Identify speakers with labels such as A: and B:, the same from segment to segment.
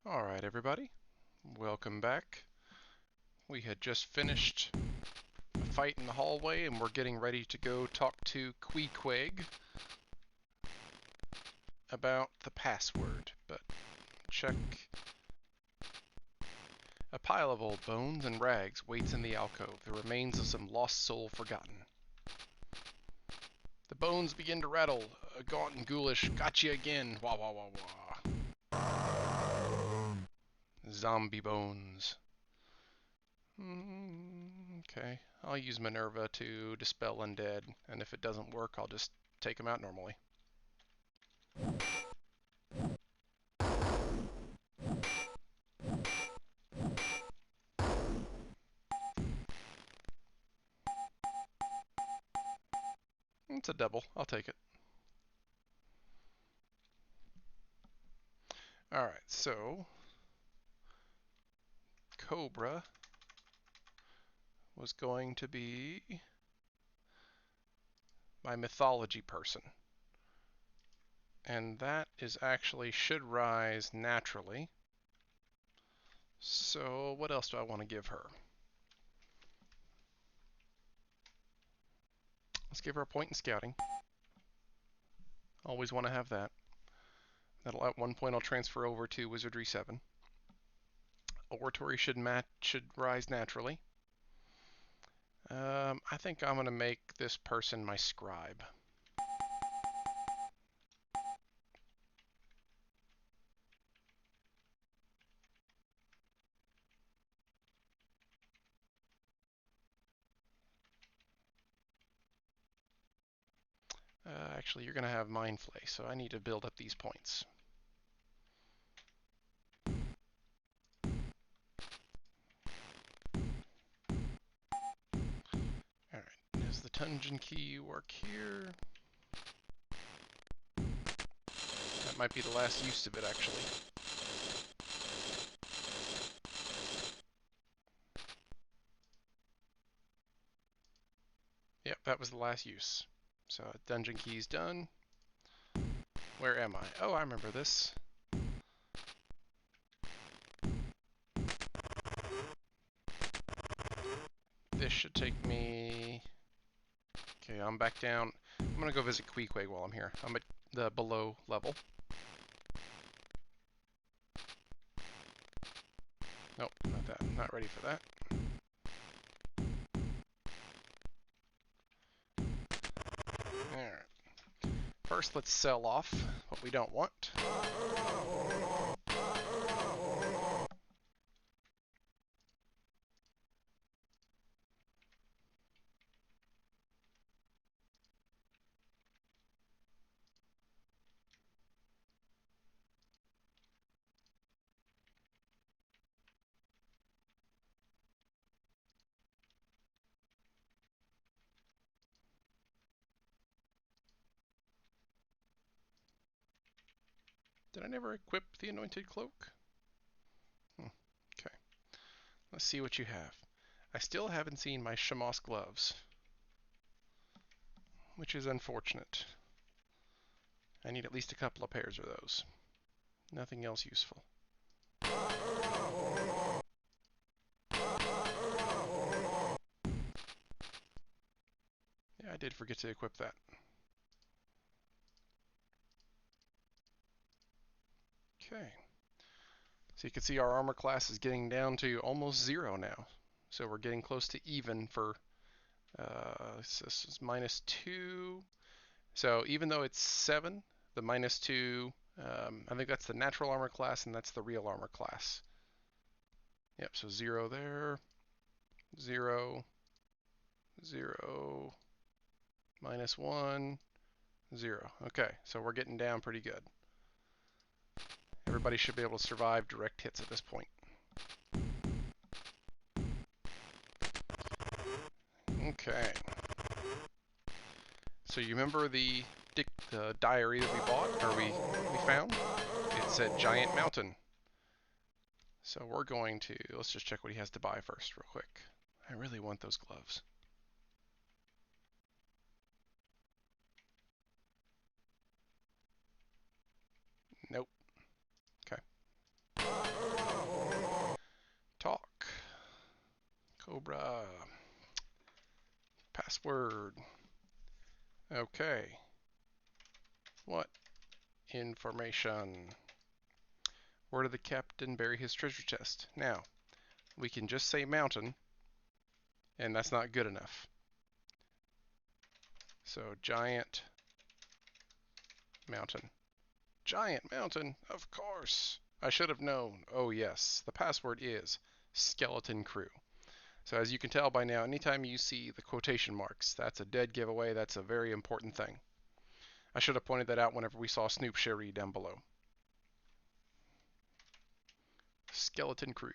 A: Alright everybody, welcome back. We had just finished a fight in the hallway and we're getting ready to go talk to Queequeg about the password, but check. A pile of old bones and rags waits in the alcove, the remains of some lost soul forgotten. The bones begin to rattle, gaunt and ghoulish, gotcha again, wah wah wah wah. Zombie bones. Okay, I'll use Minerva to dispel undead, and if it doesn't work, I'll just take them out normally. It's a double. I'll take it. Alright, so Cobra was going to be my mythology person. And that is actually should rise naturally. So what else do I want to give her? Let's give her a point in scouting. Always want to have that. That'll at one point I'll transfer over to Wizardry 7. Oratory should rise naturally. I think I'm going to make this person my scribe. Actually, you're going to have Mind Flay, so I need to build up these points. Alright, does the dungeon key work here? That might be the last use of it, actually. Yep, that was the last use. So, dungeon key's done. Where am I? Oh, I remember this. This should take me... Okay, I'm back down. I'm gonna go visit Queequeg while I'm here. I'm at the below level. Nope, not that. Not ready for that. Alright. First, let's sell off what we don't want. Did I never equip the Anointed Cloak? Okay. Let's see what you have. I still haven't seen my Shamos gloves, which is unfortunate. I need at least a couple of pairs of those. Nothing else useful. Yeah, I did forget to equip that. Okay. So you can see our armor class is getting down to almost 0 now. So we're getting close to even for, this is -2. So even though it's 7, the -2, I think that's the natural armor class and that's the real armor class. Yep, so 0 there, 0, 0, -1, 0. Okay, so we're getting down pretty good. Everybody should be able to survive direct hits at this point. Okay. So you remember the diary that we bought, or we found? It said Giant Mountain. So we're going to, let's just check what he has to buy first real quick. I really want those gloves. Nope. Okay. Password. Okay. What information? Where did the captain bury his treasure chest? Now, we can just say mountain, and that's not good enough. So giant mountain. Giant mountain, of course. I should have known. Oh yes, the password is skeleton crew. So as you can tell by now, anytime you see the quotation marks, that's a dead giveaway. That's a very important thing. I should have pointed that out whenever we saw Snoop Sherry down below. Skeleton crew.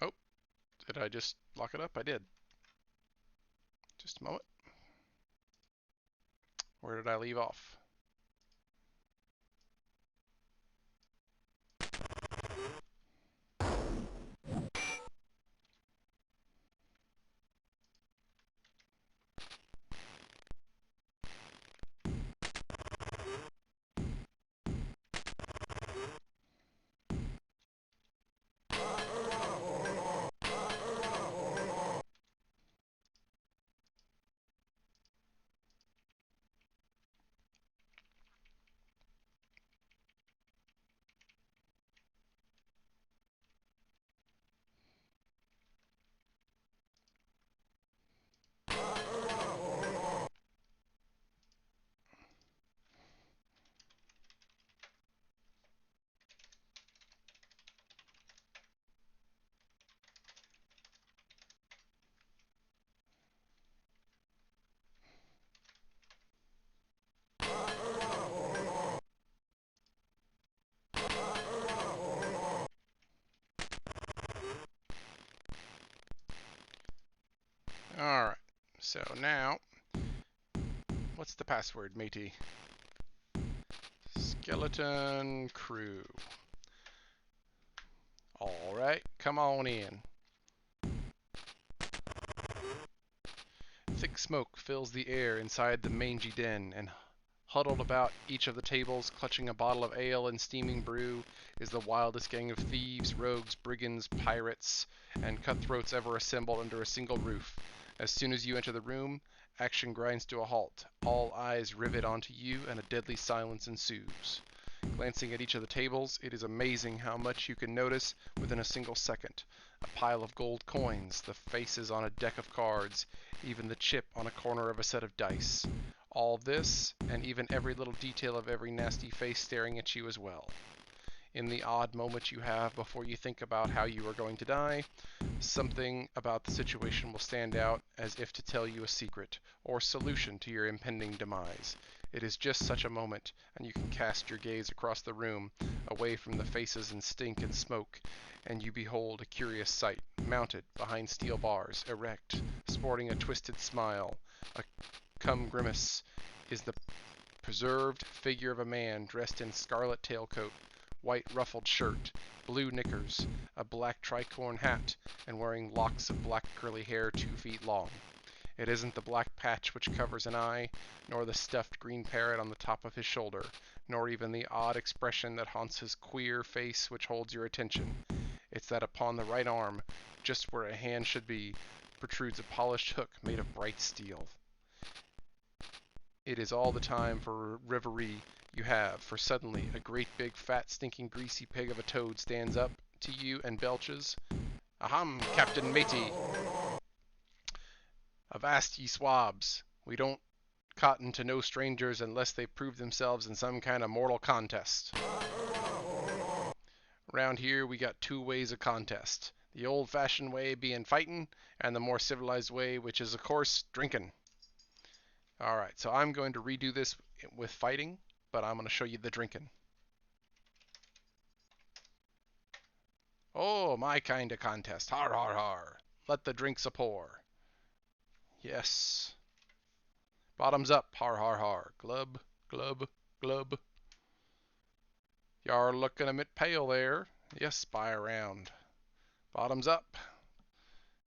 A: Oh, did I just lock it up? I did. Just a moment. Where did I leave off? Alright, so now, what's the password, matey? Skeleton crew. Alright, come on in. Thick smoke fills the air inside the mangy den, and huddled about each of the tables, clutching a bottle of ale and steaming brew, is the wildest gang of thieves, rogues, brigands, pirates, and cutthroats ever assembled under a single roof. As soon as you enter the room, action grinds to a halt. All eyes rivet onto you, and a deadly silence ensues. Glancing at each of the tables, it is amazing how much you can notice within a single second. A pile of gold coins, the faces on a deck of cards, even the chip on a corner of a set of dice. All this, and even every little detail of every nasty face staring at you as well. In the odd moment you have before you think about how you are going to die, something about the situation will stand out as if to tell you a secret, or solution to your impending demise. It is just such a moment, and you can cast your gaze across the room, away from the faces and stink and smoke, and you behold a curious sight. Mounted behind steel bars, erect, sporting a twisted smile, a grimace, is the preserved figure of a man dressed in scarlet tailcoat, white ruffled shirt, blue knickers, a black tricorn hat, and wearing locks of black curly hair 2 feet long. It isn't the black patch which covers an eye, nor the stuffed green parrot on the top of his shoulder, nor even the odd expression that haunts his queer face which holds your attention. It's that upon the right arm, just where a hand should be, protrudes a polished hook made of bright steel. It is all the time for reverie you have, for suddenly a great big fat stinking greasy pig of a toad stands up to you and belches, "Ahem, Captain Matey! Avast ye swabs! We don't cotton to no strangers unless they prove themselves in some kind of mortal contest. Round here we got 2 ways of contest. The old-fashioned way being fightin', and the more civilized way, which is, of course, drinkin'. Alright, so I'm going to redo this with fighting, but I'm going to show you the drinking. Oh, my kind of contest. Har, har, har. Let the drinks a-pour. Yes. Bottoms up. Har, har, har. Glub, glub, glub. You're looking a bit pale there. Yes, spy around. Bottoms up.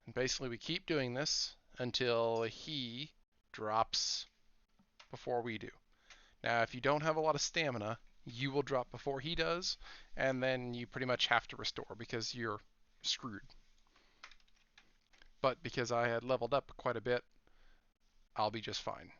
A: And basically we keep doing this until he drops before we do. Now, if you don't have a lot of stamina, you will drop before he does, and then you pretty much have to restore because you're screwed. But because I had leveled up quite a bit, I'll be just fine.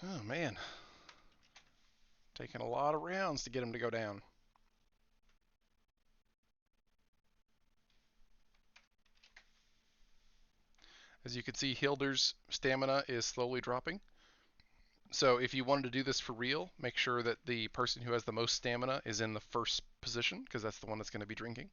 A: Oh man, taking a lot of rounds to get him to go down. As you can see, Hilder's stamina is slowly dropping. So if you wanted to do this for real, make sure that the person who has the most stamina is in the first position, because that's the one that's going to be drinking.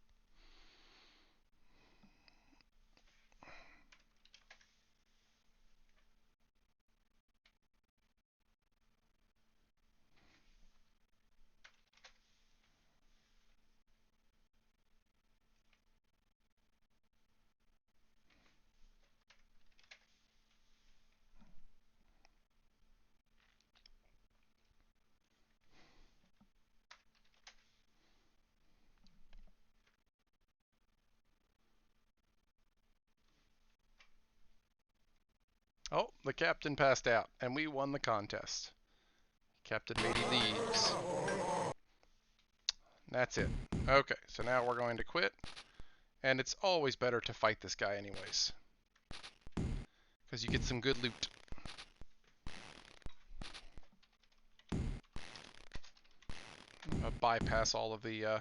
A: Oh, the captain passed out, and we won the contest. Captain Matey leaves. That's it. Okay, so now we're going to quit. And it's always better to fight this guy anyways, because you get some good loot. Bypass all of the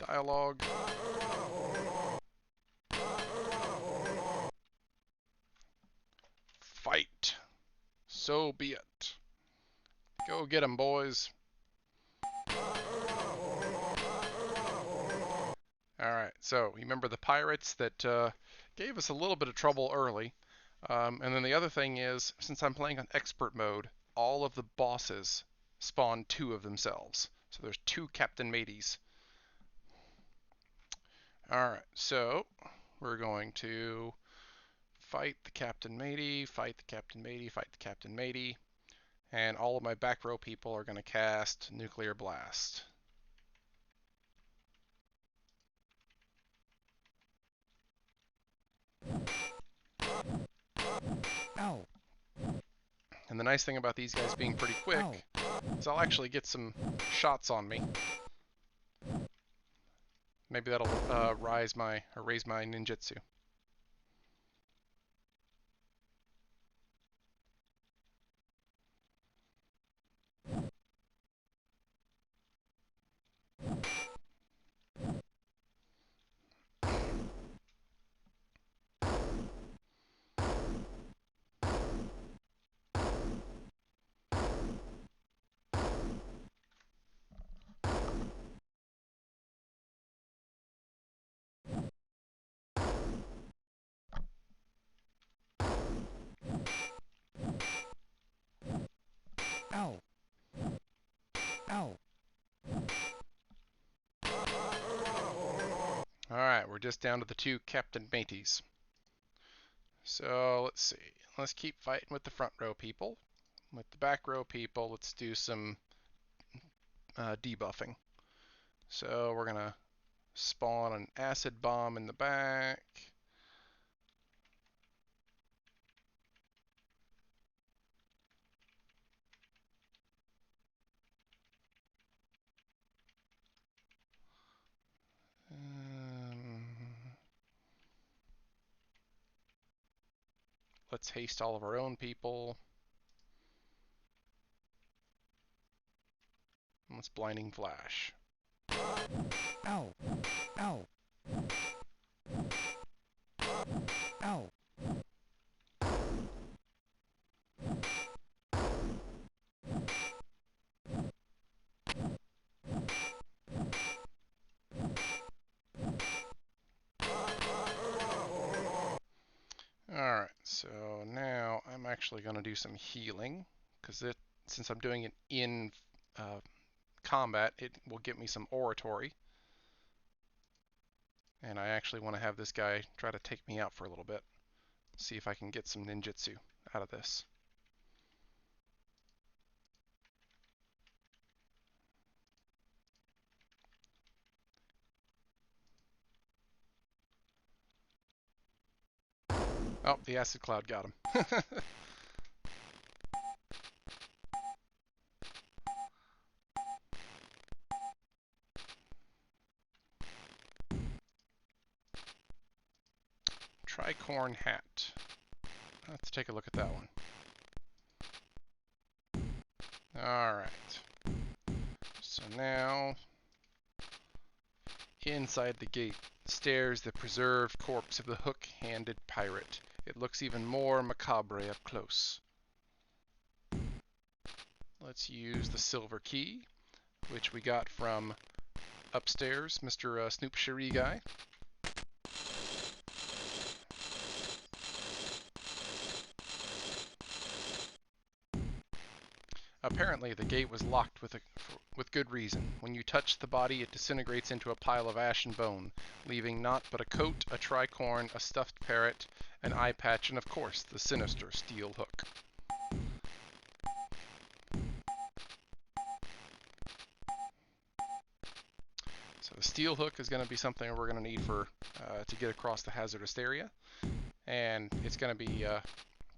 A: dialogue. Fight. So be it. Go get 'em, boys. Alright, so you remember the pirates that gave us a little bit of trouble early. And then the other thing is, since I'm playing on expert mode, all of the bosses spawn 2 of themselves. So there's 2 Captain Mateys. Alright, so we're going to fight the Captain Matey, fight the Captain Matey, fight the Captain Matey. And all of my back row people are going to cast Nuclear Blast.
B: Ow.
A: And the nice thing about these guys being pretty quick is I'll actually get some shots on me. Maybe that'll raise my ninjutsu.
B: Ow. Ow.
A: Alright, we're just down to the 2 Captain Mateys. So let's see. Let's keep fighting with the front row people. With the back row people, let's do some debuffing. So we're going to spawn an acid bomb in the back. Let's haste all of our own people. Let's blinding flash.
B: Ow. Ow. Ow.
A: So now I'm actually going to do some healing because since I'm doing it in uh, combat, it will get me some oratory. And I actually want to have this guy try to take me out for a little bit. See if I can get some ninjutsu out of this. Oh, the acid cloud got him. Tricorn hat. Let's take a look at that one. Alright. So now, inside the gate stares the preserved corpse of the hook-handed pirate. It looks even more macabre up close. Let's use the silver key, which we got from upstairs, Mr. Snoop Cherie guy. Apparently, the gate was locked with good reason. When you touch the body, it disintegrates into a pile of ash and bone, leaving naught but a coat, a tricorn, a stuffed parrot, an eye patch, and of course, the sinister steel hook. So the steel hook is going to be something we're going to need for to get across the hazardous area, and it's going to be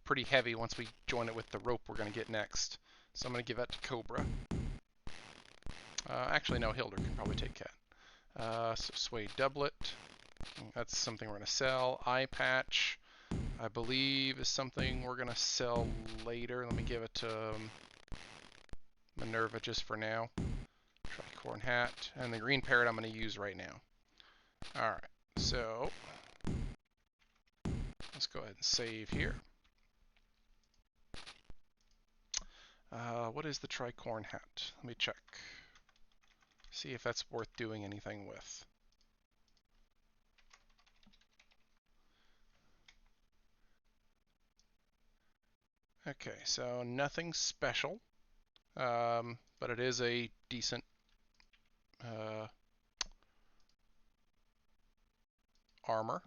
A: pretty heavy once we join it with the rope we're going to get next. So I'm going to give that to Cobra. Actually, no, Hilder can probably take Cat. So suede doublet, that's something we're going to sell. Eye patch, I believe, is something we're going to sell later. Let me give it to Minerva just for now. Tricorn hat, and the green parrot I'm going to use right now. Alright, so let's go ahead and save here. What is the tricorn hat? Let me check. See if that's worth doing anything with. Okay, so nothing special, but it is a decent armor.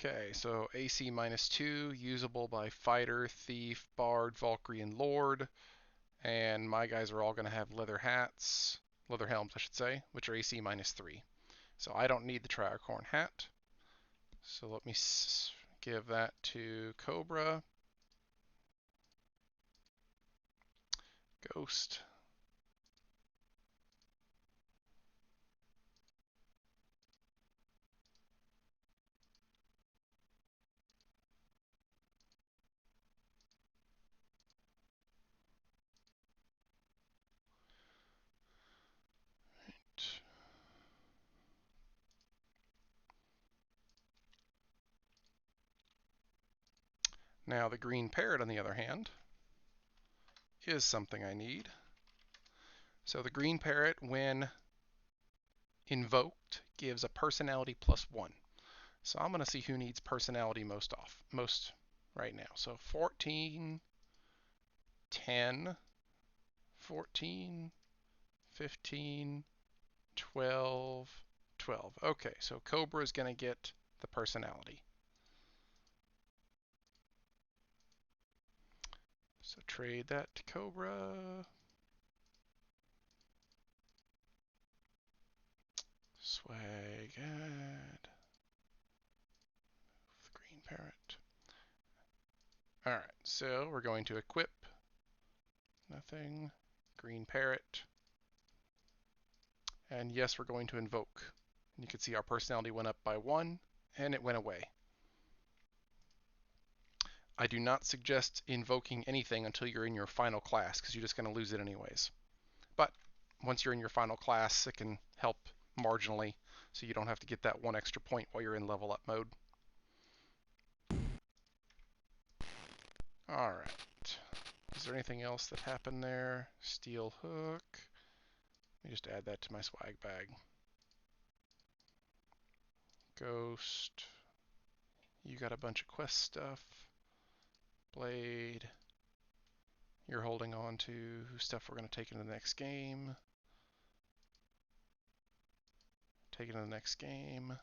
A: Okay, so AC -2, usable by Fighter, Thief, Bard, Valkyrie, and Lord. And my guys are all going to have leather hats, leather helms, I should say, which are AC -3. So I don't need the tricorn hat. So let me give that to Cobra. Ghost. Now the green parrot, on the other hand, is something I need. So the green parrot, when invoked, gives a personality +1. So I'm going to see who needs personality most right now. So 14, 10, 14, 15, 12, 12. Okay, so Cobra is going to get the personality. So trade that to Cobra. Swag add. Green parrot. Alright, so we're going to equip. Nothing. Green parrot. And yes, we're going to invoke. And you can see our personality went up by 1, and it went away. I do not suggest invoking anything until you're in your final class, because you're just going to lose it anyways. But once you're in your final class, it can help marginally, so you don't have to get that 1 extra point while you're in level up mode. Alright. Is there anything else that happened there? Steel hook. Let me just add that to my swag bag. Ghost. You got a bunch of quest stuff. Blade. You're holding on to stuff we're going to take into the next game. Take it to the next game.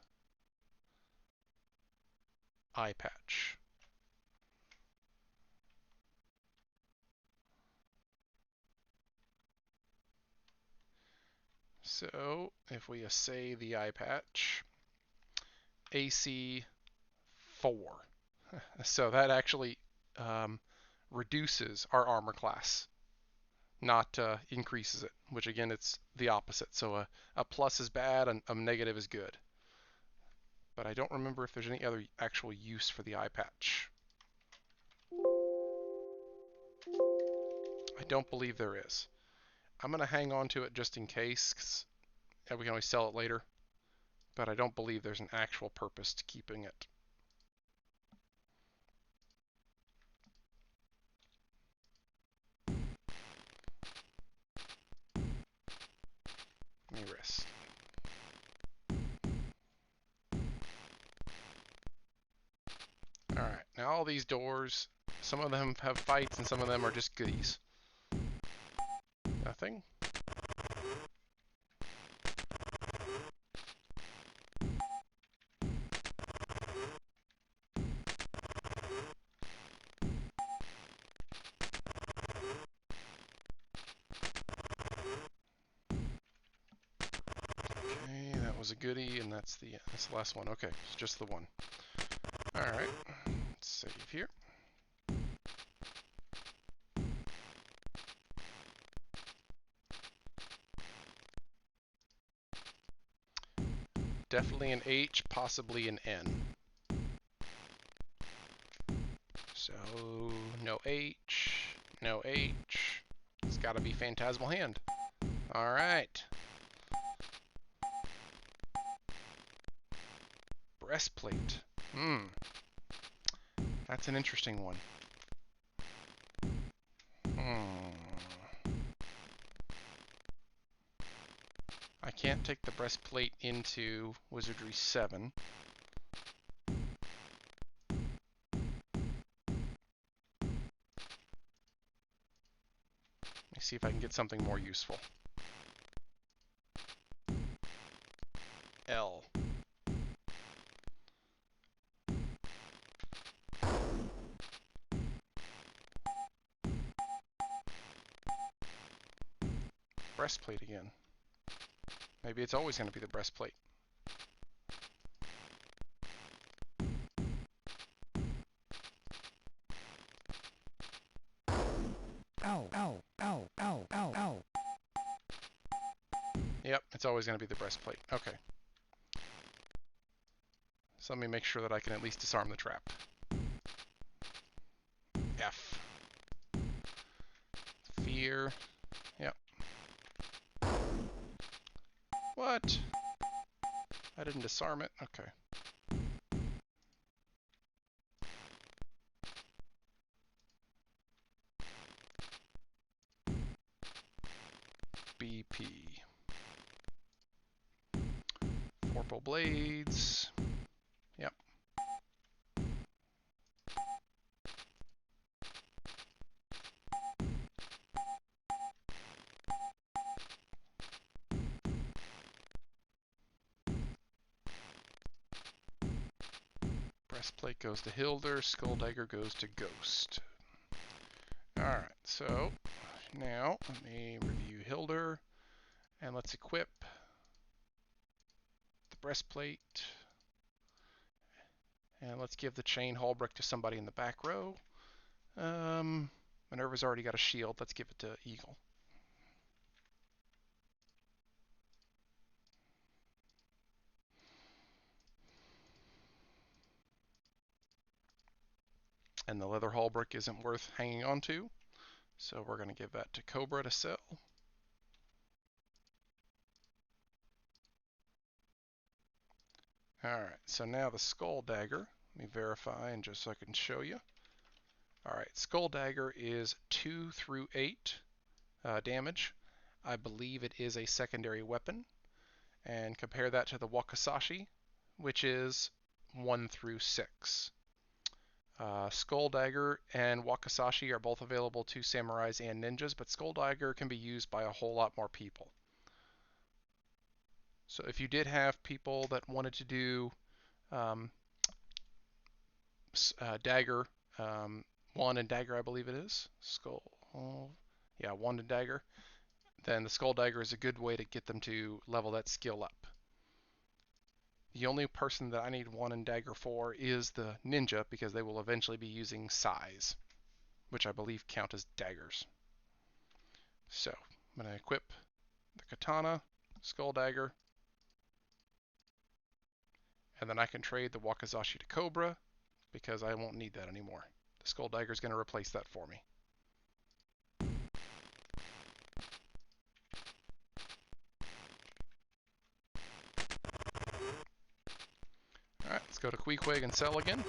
A: Eye patch. So if we assay the eye patch, AC 4. So that actually reduces our armor class, not increases it, which again, it's the opposite. So a plus is bad and a negative is good. But I don't remember if there's any other actual use for the eye patch. I don't believe there is. I'm going to hang on to it just in case, 'cause we can always sell it later. But I don't believe there's an actual purpose to keeping it. Let me rest. Alright, now all these doors, some of them have fights and some of them are just goodies. Nothing. Okay, that was a goodie, and that's the last one. Okay, it's just the one. Alright, let's save here. Definitely an H, possibly an N. So, no H, no H. It's gotta be Phantasmal Hand. Alright. Breastplate. That's an interesting one. I can't take the breastplate into Wizardry 7. Let me see if I can get something more useful. L. Breastplate again. Maybe it's always going to be the breastplate.
B: Ow, ow, ow, ow, ow, ow.
A: Yep, it's always going to be the breastplate. Okay. So let me make sure that I can at least disarm the trap. F. Fear. Yep. What? I didn't disarm it. Okay. BP. Vorpal Blades. Yep. Breastplate goes to Hilder. Skull Dagger goes to Ghost. Alright, so now let me review Hilder. And let's equip the breastplate. And let's give the chain halberd to somebody in the back row. Minerva's already got a shield. Let's give it to Eagle. And the leather halberd isn't worth hanging on to, so we're going to give that to Cobra to sell. Alright, so now the Skull Dagger. Let me verify and just so I can show you. Alright, Skull Dagger is 2 through 8 damage. I believe it is a secondary weapon. And compare that to the Wakizashi, which is 1 through 6. Skull Dagger and Wakizashi are both available to samurais and ninjas, but Skull Dagger can be used by a whole lot more people. So if you did have people that wanted to do um, Dagger, Wand and Dagger, I believe it is, Skull, yeah, Wand and Dagger, then the Skull Dagger is a good way to get them to level that skill up. The only person that I need Wand and Dagger for is the ninja, because they will eventually be using sais, which I believe count as daggers. So I'm going to equip the katana, Skull Dagger, and then I can trade the Wakizashi to Cobra, because I won't need that anymore. The Skull Dagger is going to replace that for me. Alright, let's go to Queequeg and sell again.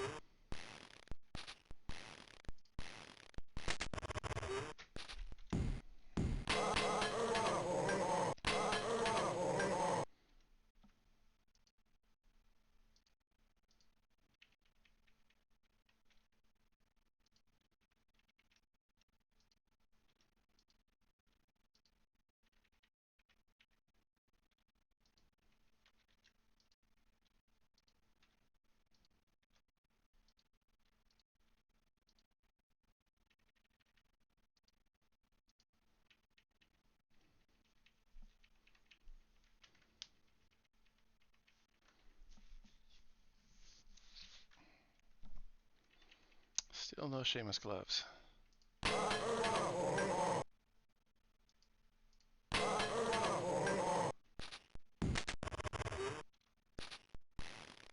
A: Still no Seamus gloves.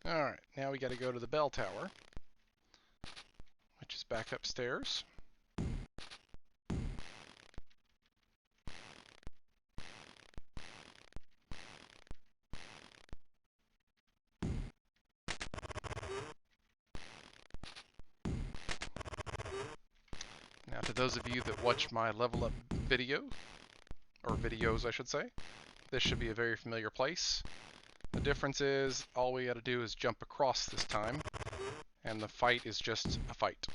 A: Alright, now we got to go to the bell tower, which is back upstairs. Now, to those of you that watch my level up video, or videos I should say, this should be a very familiar place. The difference is, all we gotta do is jump across this time, and the fight is just a fight.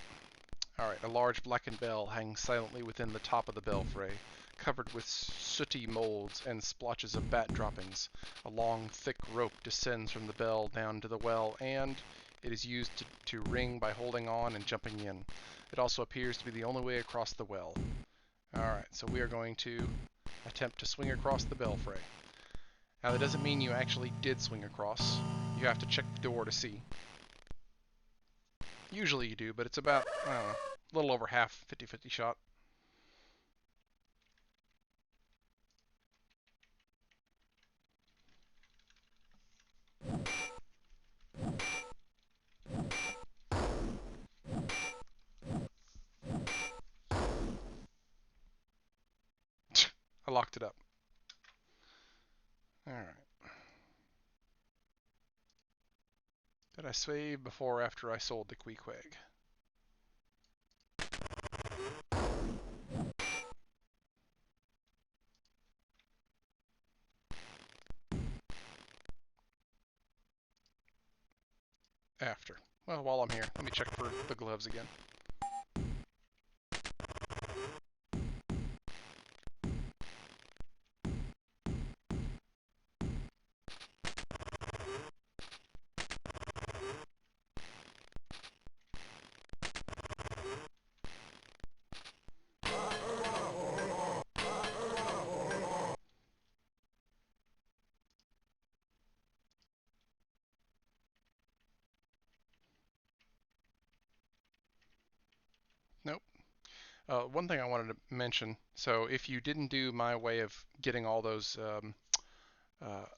A: Alright, a large blackened bell hangs silently within the top of the belfry, covered with sooty molds and splotches of bat droppings. A long, thick rope descends from the bell down to the well, and it is used to ring by holding on and jumping in. It also appears to be the only way across the well. Alright, so we are going to attempt to swing across the belfry. Now, that doesn't mean you actually did swing across. You have to check the door to see. Usually you do, but it's about, I don't know, a little over half 50-50 shot. I locked it up. Alright. Did I save before or after I sold the Queequeg? After. Well, while I'm here, let me check for the gloves again. Nope. One thing I wanted to mention, so if you didn't do my way of getting all those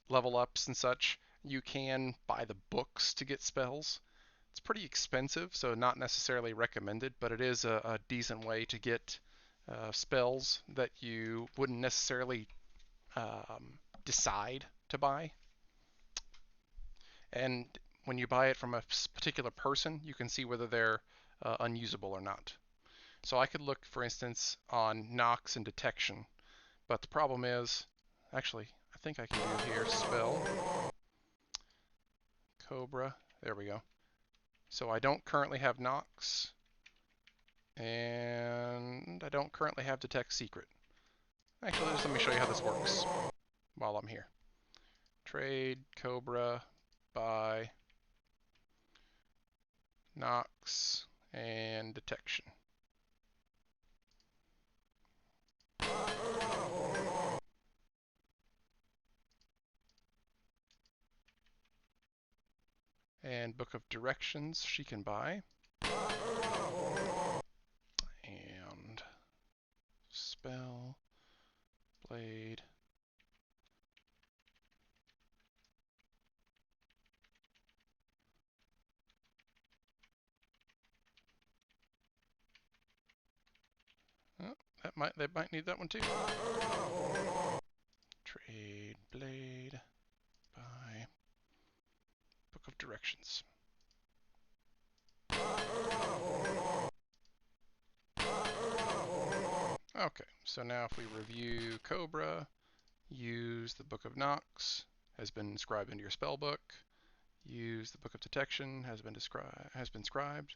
A: level ups and such, you can buy the books to get spells. It's pretty expensive, so not necessarily recommended, but it is a decent way to get spells that you wouldn't necessarily decide to buy. And when you buy it from a particular person, you can see whether they're unusable or not. So I could look, for instance, on Nox and Detection, but the problem is, actually, I think I can do here, spell, Cobra, There we go. So I don't currently have Nox, and I don't currently have Detect Secret. Actually, just let me show you how this works while I'm here. Trade, Cobra, buy, Nox, and Detection. And Book of Directions she can buy. And Spell, Blade. Oh, they might need that one too. Trade, Blade, buy, Book of Directions. Okay, so now if we review Cobra, use the Book of Nox, has been inscribed into your spell book. Use the Book of Detection, has been scribed.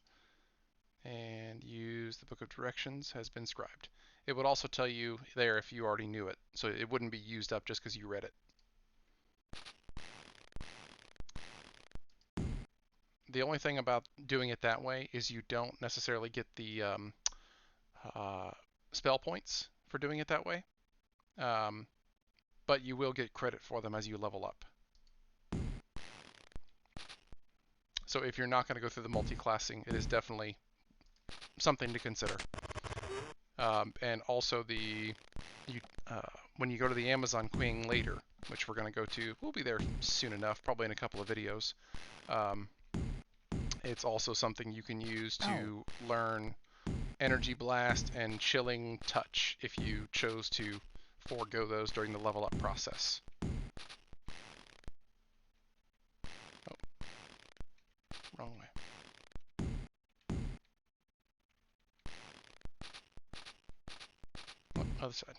A: And use the Book of Directions, has been scribed. It would also tell you there if you already knew it, so it wouldn't be used up just because you read it. The only thing about doing it that way is you don't necessarily get the spell points for doing it that way, but you will get credit for them as you level up. So if you're not going to go through the multi-classing, it is definitely something to consider. And also when you go to the Amazon Queen later, which we're going to go to, we'll be there soon enough, probably in a couple of videos. It's also something you can use to learn Energy Blast and Chilling Touch if you chose to forego those during the level up process. Oh, wrong way. Oh, other side.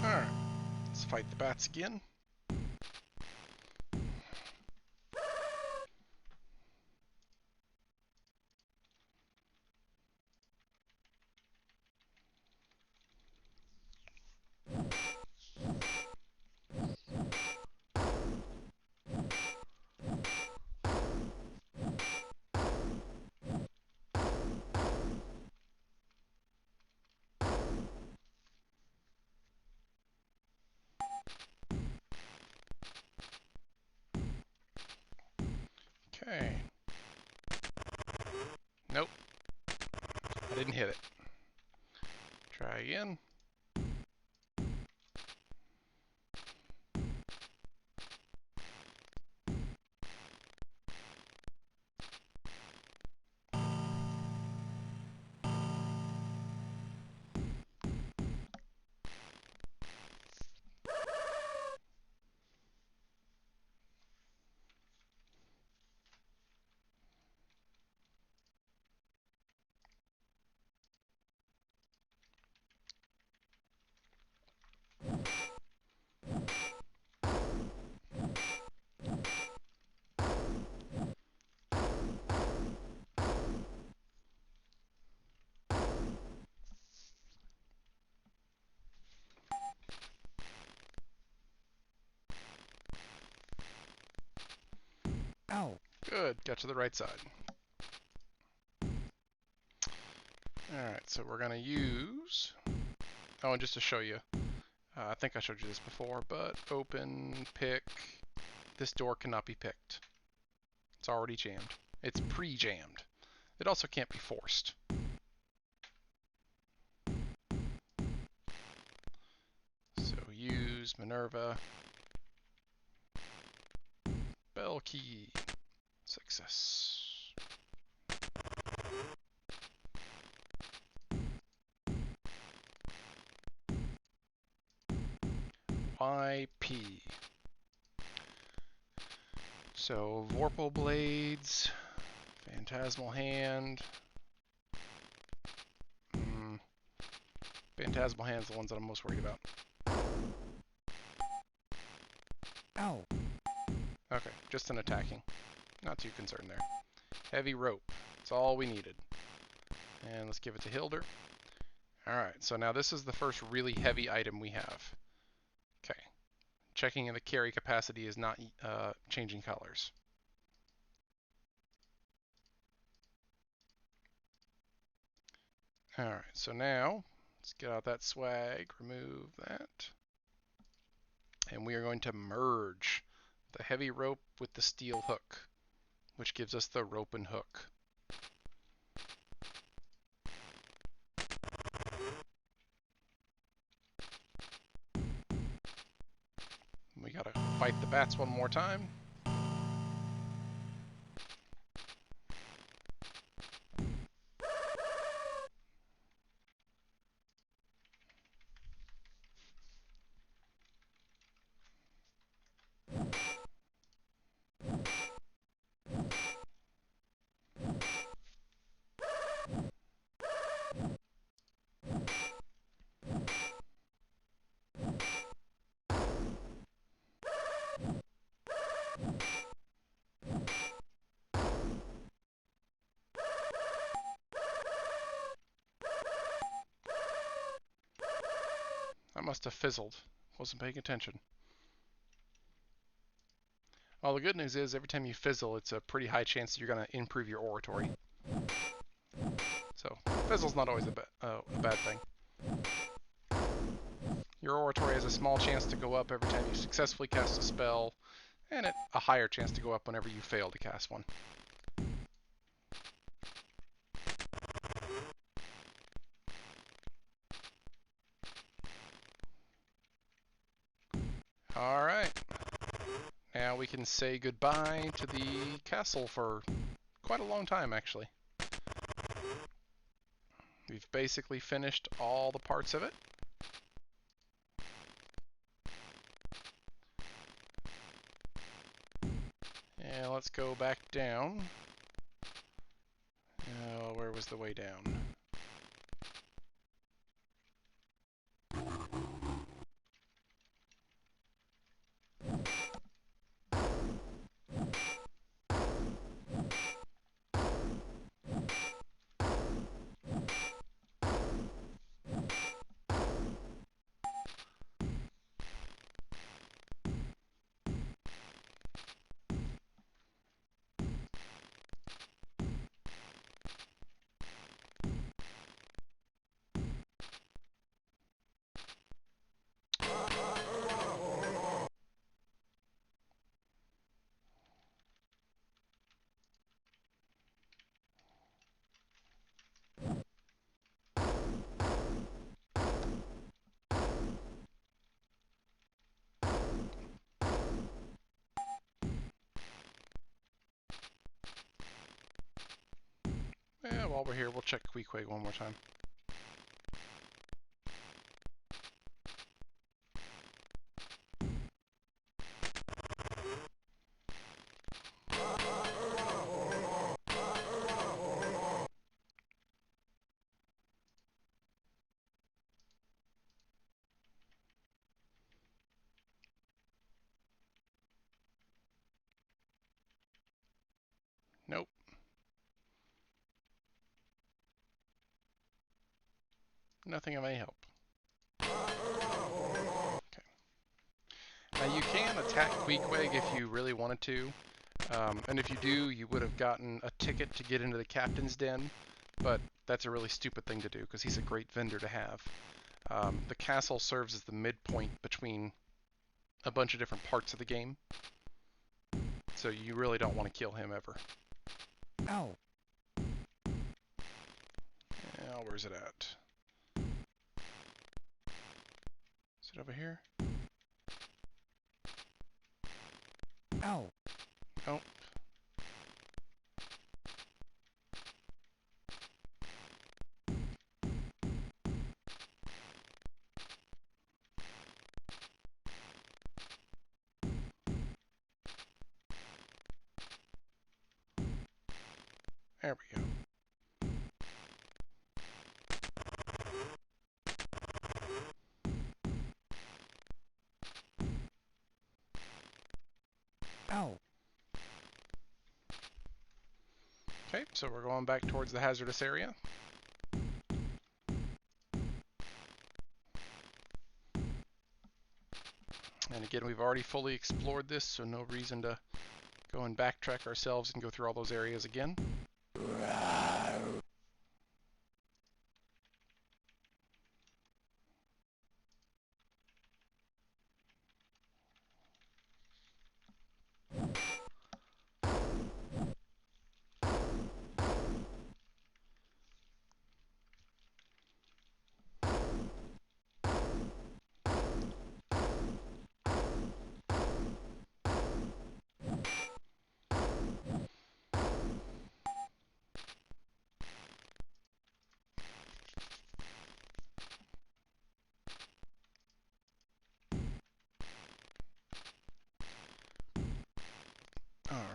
A: Alright, let's fight the bats again. Okay. Nope. I didn't hit it. Try again.
B: Ow.
A: Good, got to the right side. Alright, so we're going to use... Oh, and just to show you, I think I showed you this before, but open, pick, this door cannot be picked. It's already jammed. It's pre-jammed. It also can't be forced. So use use Minerva. Bell key. Success. YP. So Vorpal Blades, Phantasmal Hand. Phantasmal Hand's the ones that I'm most worried about.
B: Ow.
A: Okay, just an attacking. Not too concerned there. Heavy Rope. That's all we needed. And let's give it to Hilder. Alright, so now this is the first really heavy item we have. Okay. Checking the carry capacity is not changing colors. Alright, so now, let's get out that swag, remove that. And we are going to merge the heavy rope with the steel hook, which gives us the rope and hook. We gotta fight the bats one more time. I must have fizzled. Wasn't paying attention. Well, the good news is every time you fizzle, it's a pretty high chance that you're going to improve your oratory. So, fizzle's not always a bad thing. Your oratory has a small chance to go up every time you successfully cast a spell, and a higher chance to go up whenever you fail to cast one. Alright. Now we can say goodbye to the castle for quite a long time, actually. We've basically finished all the parts of it. And let's go back down. Where was the way down? Yeah, while we're here, we'll check Queequeg one more time. Nope. Nothing of any help. Okay. Now you can attack Queequeg if you really wanted to. And if you do, you would have gotten a ticket to get into the captain's den, but that's a really stupid thing to do because he's a great vendor to have. The castle serves as the midpoint between a bunch of different parts of the game, so you really don't want to kill him ever.
B: Ow.
A: Now, where's it at? Is it over here?
B: Ow.
A: Oh. There we go.
B: Ow.
A: Okay, so we're going back towards the hazardous area. And again, we've already fully explored this, so no reason to go and backtrack ourselves and go through all those areas again.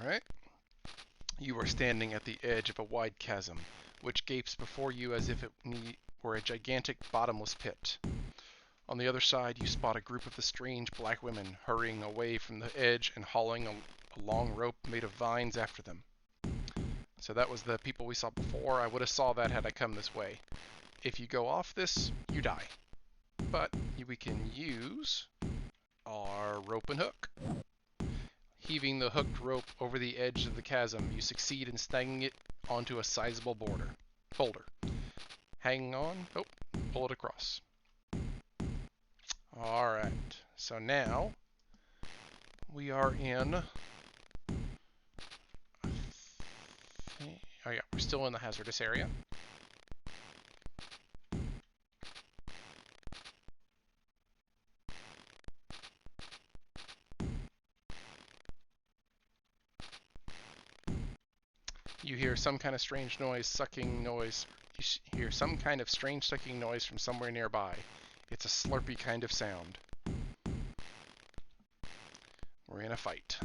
A: Alright. You are standing at the edge of a wide chasm, which gapes before you as if it were a gigantic bottomless pit. On the other side, you spot a group of the strange black women hurrying away from the edge and hauling a long rope made of vines after them. So that was the people we saw before. I would have saw that had I come this way. If you go off this, you die. But we can use our rope and hook. Heaving the hooked rope over the edge of the chasm, you succeed in snagging it onto a sizable boulder. Hang on. Oh, pull it across. Alright, so now we are in... Oh yeah, we're still in the hazardous area. You hear some kind of strange noise, sucking noise. You hear some kind of strange sucking noise from somewhere nearby. It's a slurpy kind of sound. We're in a fight.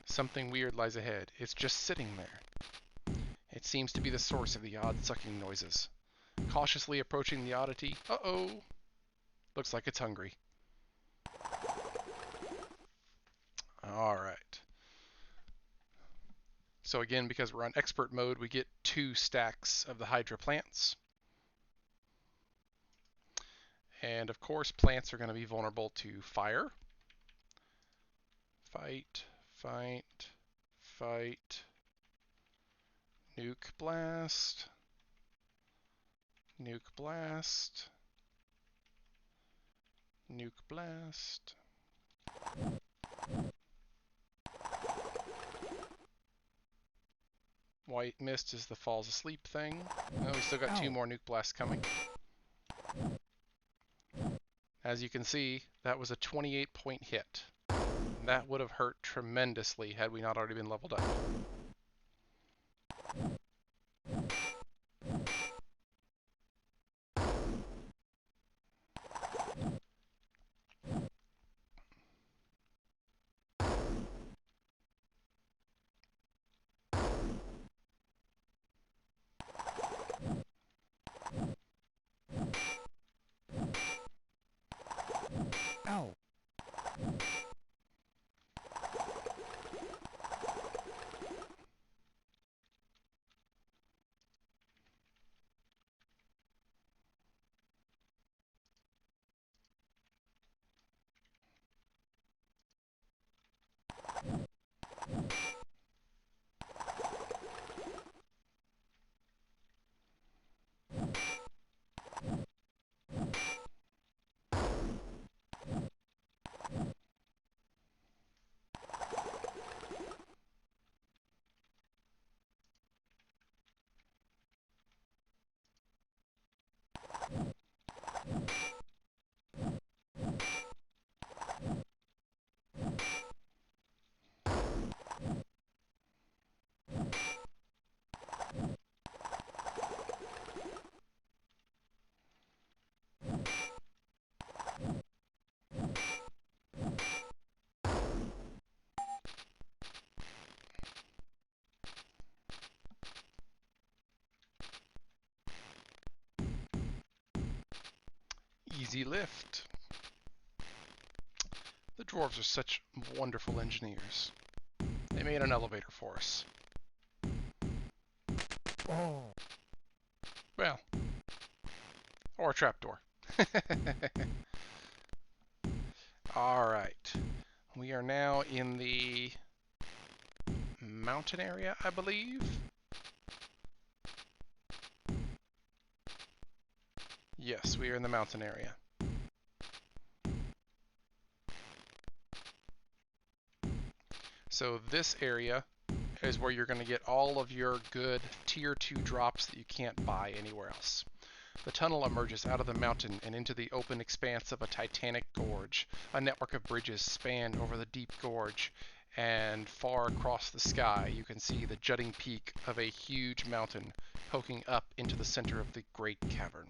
A: Something weird lies ahead. It's just sitting there. It seems to be the source of the odd sucking noises. Cautiously approaching the oddity. Uh-oh! Looks like it's hungry. Alright. So again, because we're on expert mode, we get 2 stacks of the Hydra plants. And of course, plants are going to be vulnerable to fire. Fight, fight, fight. Nuke blast. Nuke blast. Nuke blast. White mist is the falls asleep thing. Oh, we still got 2 more nuke blasts coming. As you can see, that was a 28-point hit. And that would have hurt tremendously had we not already been leveled up.
B: Ow.
A: Easy lift. The dwarves are such wonderful engineers. They made an elevator for us.
B: Oh.
A: Well, or a trapdoor. Alright. We are now in the mountain area, I believe. Yes, we are in the mountain area. So this area is where you're going to get all of your good tier 2 drops that you can't buy anywhere else. The tunnel emerges out of the mountain and into the open expanse of a titanic gorge. A network of bridges span over the deep gorge, and far across the sky you can see the jutting peak of a huge mountain poking up into the center of the great cavern.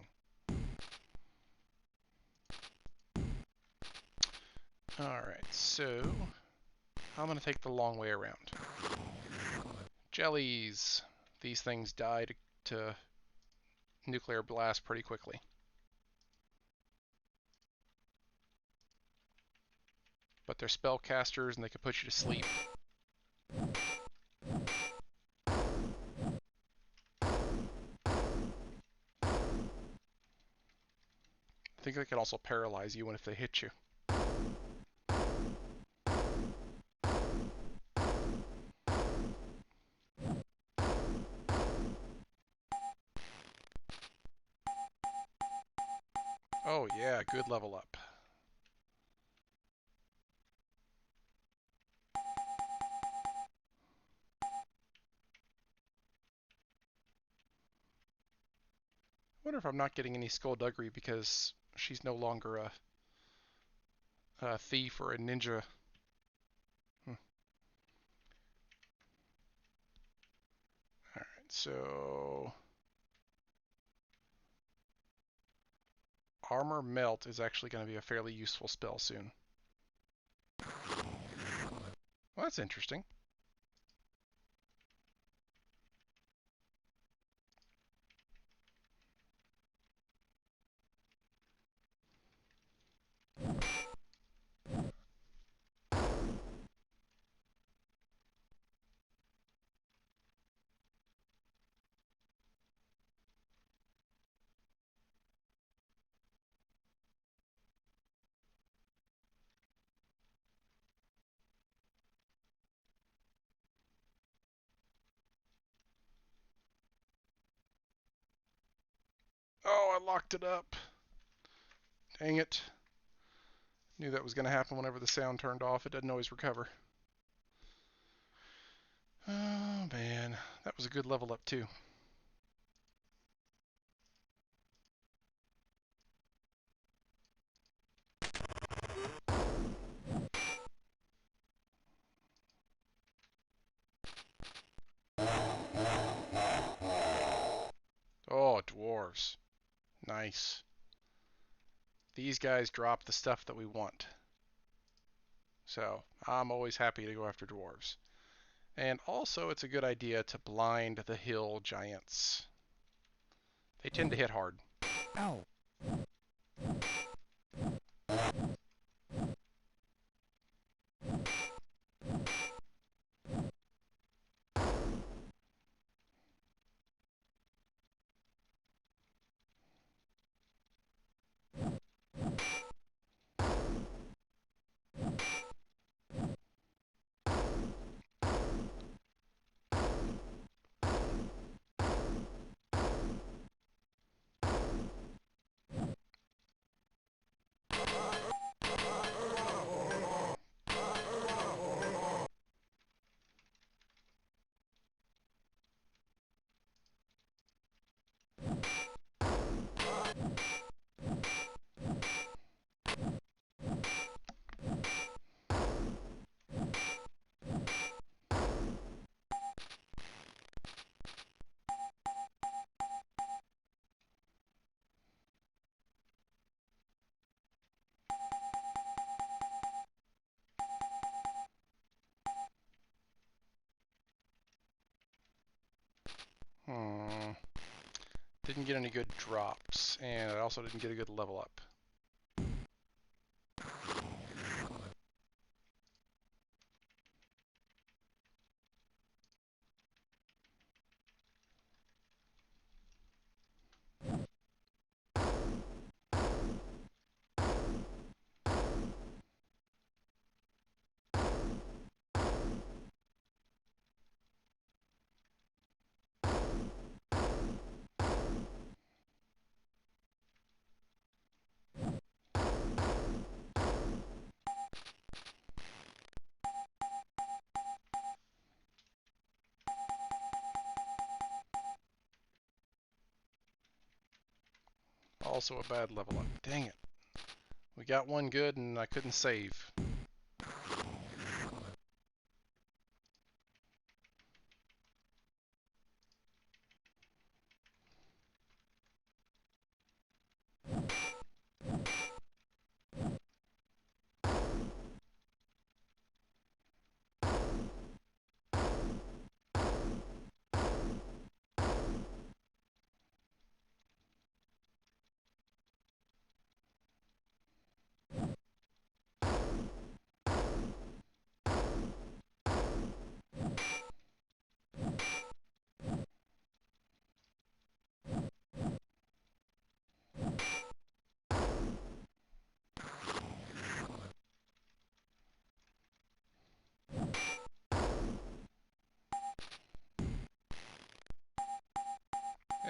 A: Alright, so I'm going to take the long way around. Jellies. These things die to nuclear blast pretty quickly. But they're spellcasters and they can put you to sleep. I think they can also paralyze you if they hit you. Oh yeah, good level up. I wonder if I'm not getting any skullduggery because she's no longer a thief or a ninja. Alright, so Armor Melt is actually going to be a fairly useful spell soon. Well, that's interesting. Oh, I locked it up. Dang it. Knew that was going to happen whenever the sound turned off. It doesn't always recover. Oh, man. That was a good level up, too. Oh, dwarves. Nice. These guys drop the stuff that we want. So, I'm always happy to go after dwarves. And also, it's a good idea to blind the hill giants. They tend to hit hard.
B: Ow.
A: Didn't get any good drops, and I also didn't get a good level up. Also a bad level up. Dang it. We got one good and I couldn't save.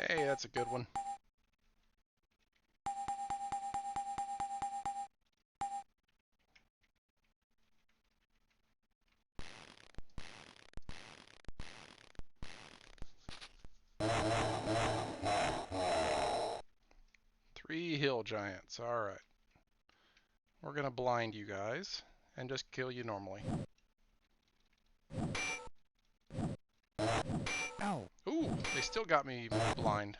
A: Hey, that's a good one. Three hill giants. Alright. We're gonna blind you guys and just kill you normally.
B: Ow.
A: Ooh, they still got me blind.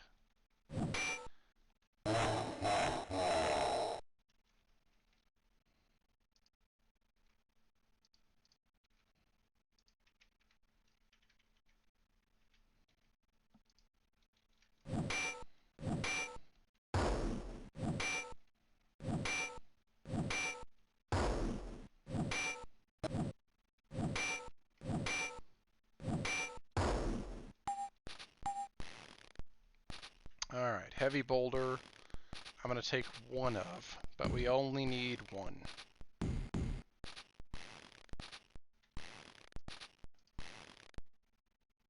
A: Alright, heavy boulder. I'm going to take one of, but we only need one.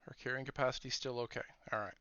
A: Her carrying capacity still okay. Alright.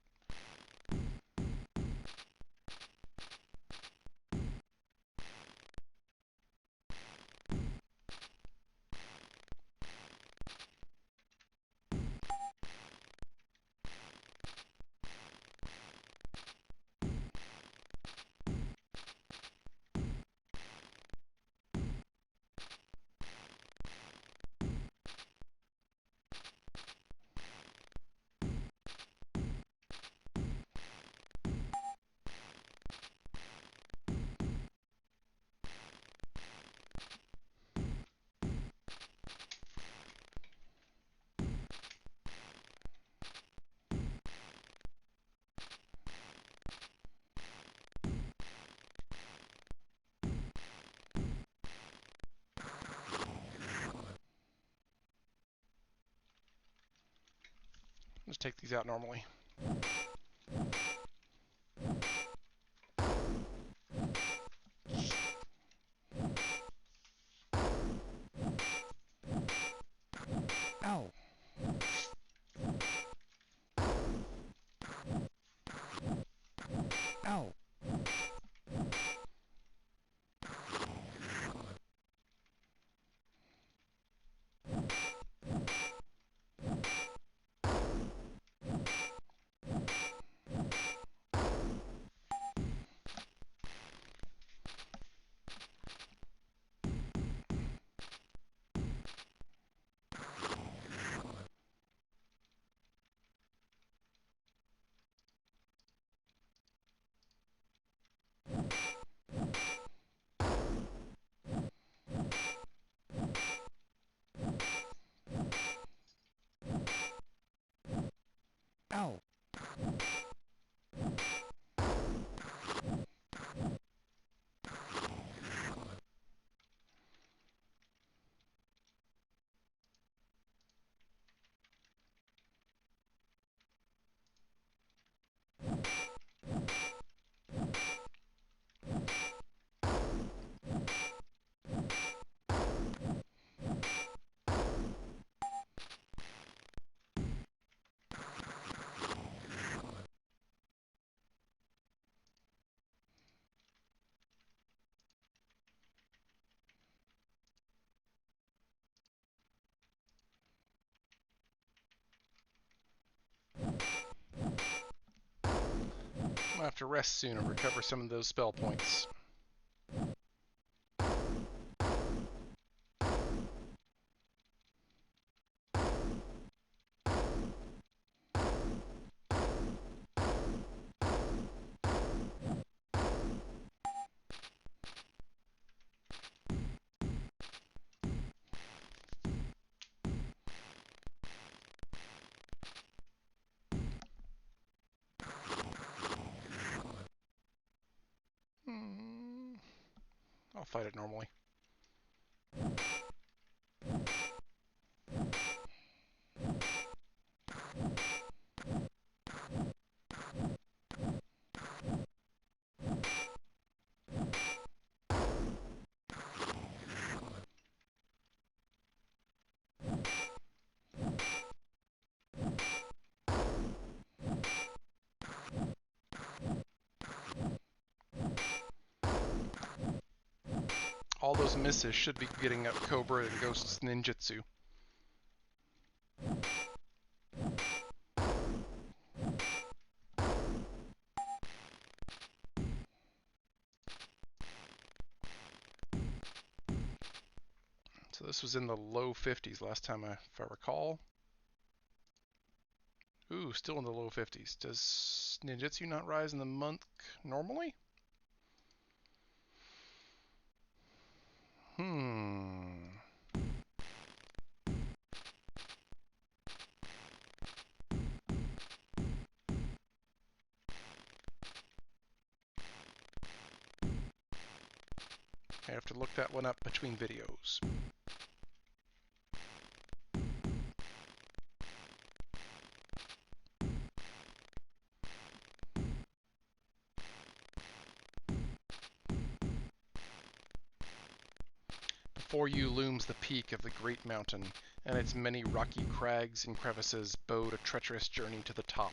A: Let's take these out normally.
B: Ow. Ow.
A: I'll have to rest soon and recover some of those spell points. I'll fight it normally. All those misses should be getting up Cobra and Ghost's ninjutsu. So this was in the low 50s last time, if I recall. Ooh, still in the low 50s. Does ninjutsu not rise in the monk normally? I have to look that one up between videos. Before you looms the peak of the great mountain, and its many rocky crags and crevices bode a treacherous journey to the top.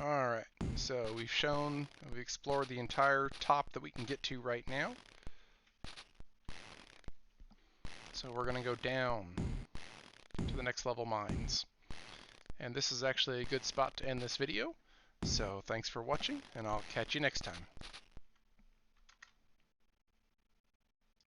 A: Alright, so we've explored the entire top that we can get to right now. So we're going to go down to the next level mines. And this is actually a good spot to end this video. So thanks for watching, and I'll catch you next time.